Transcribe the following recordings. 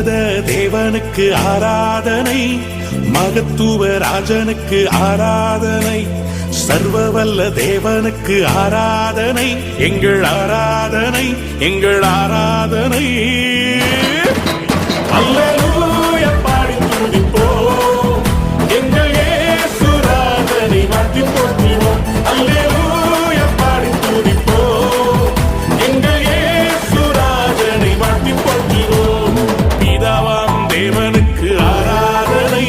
உன்னத தேவனுக்கு ஆராதனை, மகத்துவ ராஜனுக்கு ஆராதனை, சர்வவல்ல தேவனுக்கு ஆராதனை, எங்கள் ஆராதனை, எங்கள் ஆராதனை. அல்லேலூயா பாடி துதிப்போம், எங்கள் இயேசு ராஜனை வாழ்த்தி போற்றுவோம். அல்லேலூயா பாடி துதிப்போம், எங்கள் இயேசு ராஜனை வாழ்த்தி போற்றுவோம். பிதாவாம் தேவனுக்கு ஆராதனை,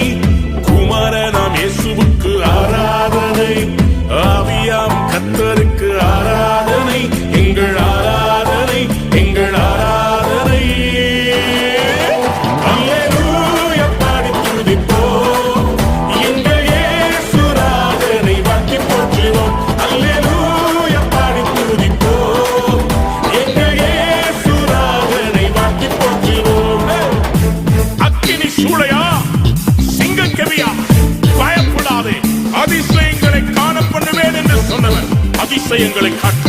குமாரனாம் இயேசுவுக்கு ஆராதனை, ஆவியாம் கர்த்தருக்கு ஆராதனை, எங்கள் ஆராதனை, எங்கள் ஆராதனை. அல்லேலூயா பாடி துதிப்போம், எங்கள் இயேசு ராஜனை வாழ்த்தி போற்றுவோம். அல்லேலூயா பாடி துதிப்போம், எங்கள் இயேசு ராஜனை வாழ்த்தி போற்றுவோம். அக்கினி சூளையா, சிங்கக்கெவியா, பயப்படாதே, அதிசயங்களை காண பண்ணுவேன் என்று சொன்னவர் அதிசயங்களை காட்ட